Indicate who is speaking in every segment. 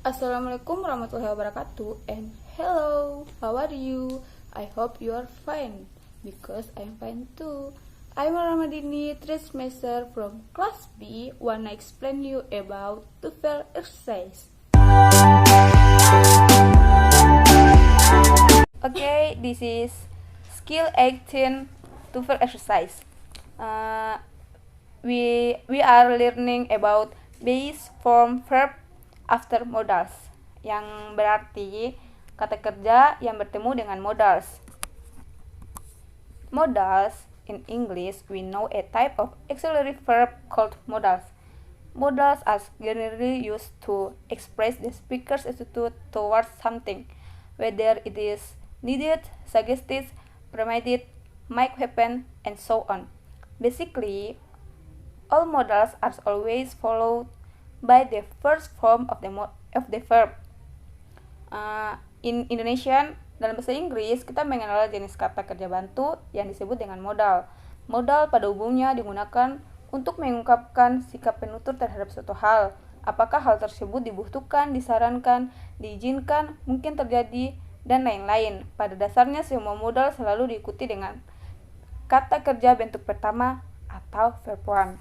Speaker 1: Assalamualaikum warahmatullahi wabarakatuh, and hello, how are you? I hope you are fine, because I'm fine too. I'm Ramadini, third semester from class B. Wanna explain you about TOEFL exercise. Okay, this is skill 18 TOEFL exercise. We are learning about base form verb after modals, yang berarti kata kerja yang bertemu dengan modals. Modals in English, we know a type of auxiliary verb called modals. Modals are generally used to express the speaker's attitude towards something, whether it is needed, suggested, permitted, might happen, and so on. Basically, all modals are always followed by the first form of the verb. In Indonesian, dalam bahasa Inggris, kita mengenal jenis kata kerja bantu yang disebut dengan modal. Modal pada umumnya digunakan untuk mengungkapkan sikap penutur terhadap suatu hal. Apakah hal tersebut dibutuhkan, disarankan, diizinkan, mungkin terjadi, dan lain-lain. Pada dasarnya, semua modal selalu diikuti dengan kata kerja bentuk pertama atau verb one.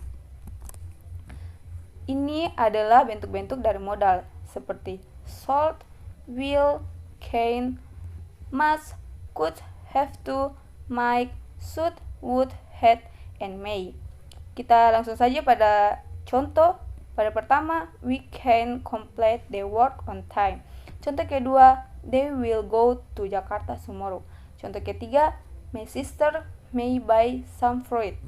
Speaker 1: Ini adalah bentuk-bentuk dari modal, seperti should, will, can, must, could, have to, might, should, would, had, and may. Kita langsung saja pada contoh. Pada pertama, we can complete the work on time. Contoh kedua, they will go to Jakarta tomorrow. Contoh ketiga, my sister may buy some fruit.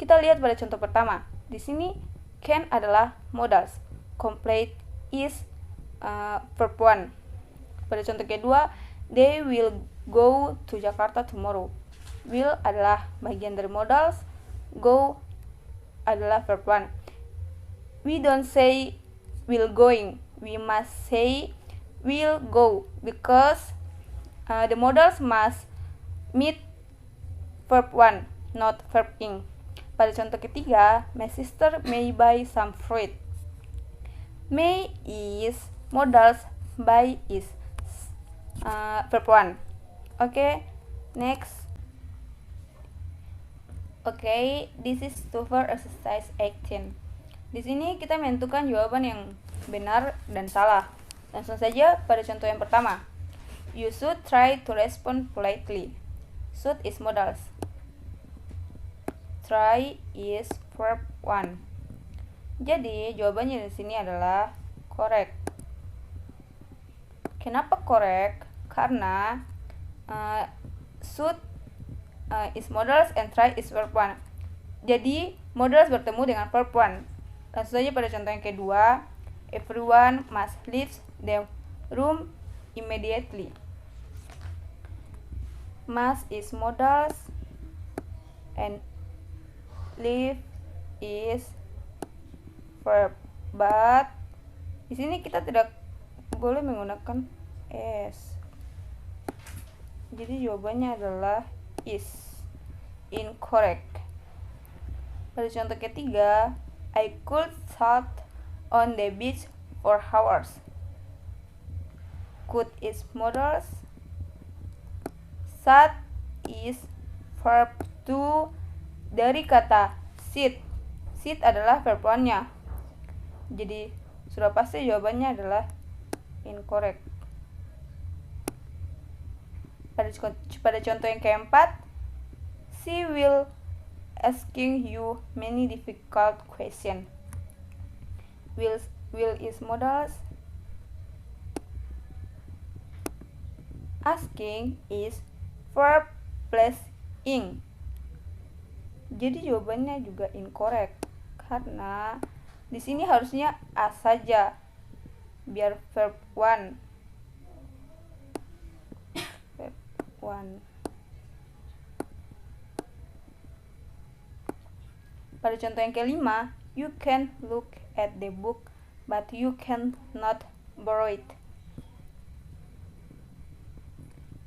Speaker 1: Kita lihat pada contoh pertama. Di sini can adalah modals, complete is verb one. Pada contoh kedua, they will go to Jakarta tomorrow. Will adalah bagian dari modals, go adalah verb one. We don't say will going, we must say will go, because the modals must meet verb one, not verb ing. Pada contoh ketiga, my sister may buy some fruit. May is modals, buy is verb one. Okay, next. Okay, this is TOEFL exercise 18. Di sini kita menentukan jawaban yang benar dan salah. Langsung saja pada contoh yang pertama. You should try to respond politely. Should is modals. Try is verb one. Jadi jawabannya di sini adalah correct. Kenapa correct? Karena should is modals and try is verb one. Jadi modals bertemu dengan verb one. Langsung saja pada contoh yang kedua. Everyone must leave the room immediately. Must is modals and leave is verb, but di sini kita tidak boleh menggunakan s. Jadi jawabannya adalah is incorrect. Pada contoh ketiga, I could sit on the beach for hours. Could is modals. Sat is verb to dari kata sit. Sit adalah verb one-nya. Jadi sudah pasti jawabannya adalah incorrect. Pada contoh yang keempat, she will asking you many difficult questions. Will is modals. Asking is verb plus ing. Jadi jawabannya juga incorrect karena di sini harusnya as saja biar verb one. Verb one. Pada contoh yang kelima, you can look at the book but you can not borrow it.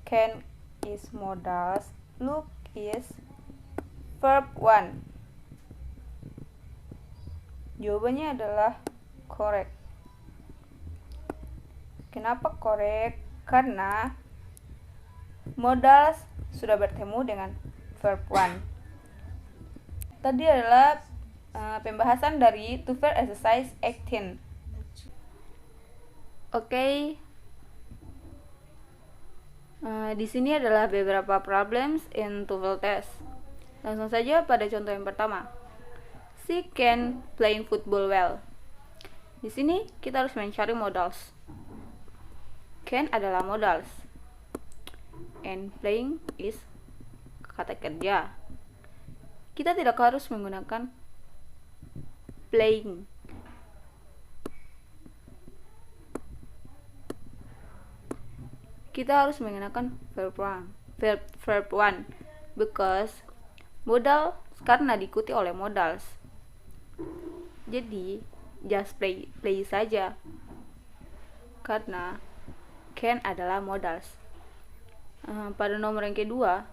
Speaker 1: Can is modals, look is verb one. Jawabannya adalah correct. Kenapa korek? Karena modals sudah bertemu dengan verb one. Tadi adalah pembahasan dari TOEFL exercise 18. Oke. Di sini adalah beberapa problems in TOEFL test. Langsung saja pada contoh yang pertama. She can playing football well. Di sini kita harus mencari modals. Can adalah modals. And playing is kata kerja. Kita tidak harus menggunakan playing. Kita harus menggunakan verb one because modal karena diikuti oleh modals. Jadi just play saja karena can adalah modals. Pada nomor yang kedua,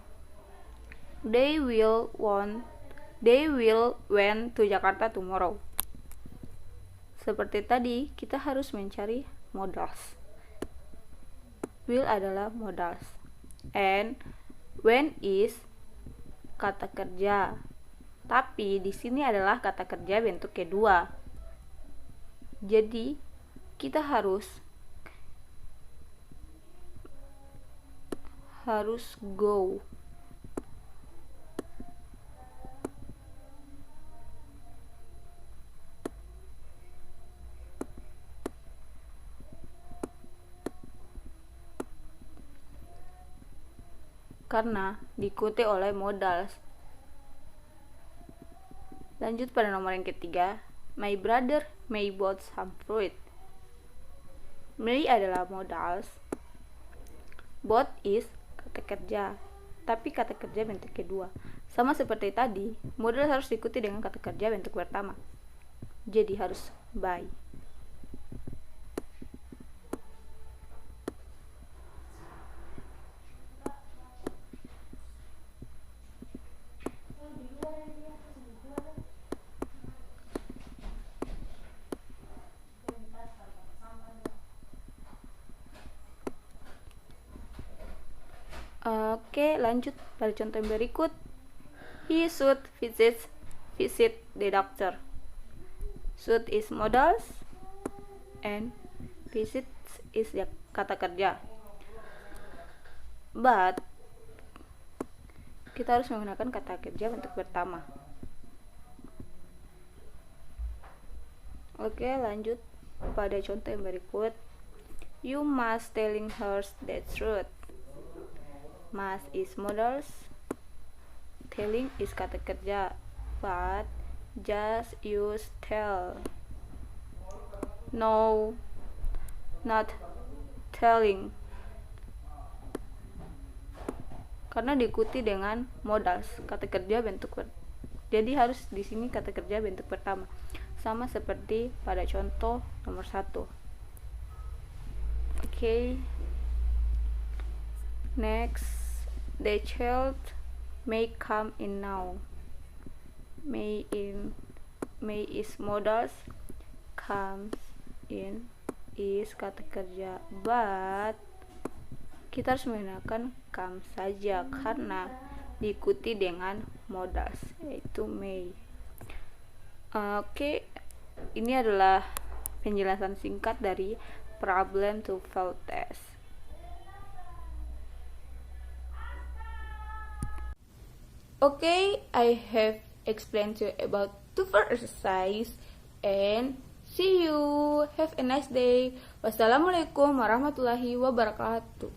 Speaker 1: they will went to Jakarta tomorrow. Seperti tadi, kita harus mencari modals. Will adalah modals, and when is kata kerja. Tapi di sini adalah kata kerja bentuk kedua. Jadi kita harus go. Karena diikuti oleh modals. Lanjut pada nomor yang ketiga. My brother may bought some fruit. May adalah modals. Bought is kata kerja. Tapi kata kerja bentuk kedua. Sama seperti tadi, modal harus diikuti dengan kata kerja bentuk pertama. Jadi harus buy. Oke, lanjut pada contoh yang berikut. He should visit the doctor. Should is modals and visit is kata kerja. But kita harus menggunakan kata kerja bentuk pertama. Oke, lanjut pada contoh yang berikut. You must telling her the truth. Must is modals, telling is kata kerja, but just use tell. No, not telling. Karena diikuti dengan modals, kata kerja bentuk jadi harus di sini kata kerja bentuk pertama. Sama seperti pada contoh nomor 1. Oke. Next. The child may come in now. May is modals, comes in is kata kerja, but kita harus menggunakan come saja karena diikuti dengan modals, yaitu may. Oke, ini adalah penjelasan singkat dari problem TOEFL test. Okay, I have explained to you about TOEFL exercise and see you. Have a nice day. Wassalamualaikum warahmatullahi wabarakatuh.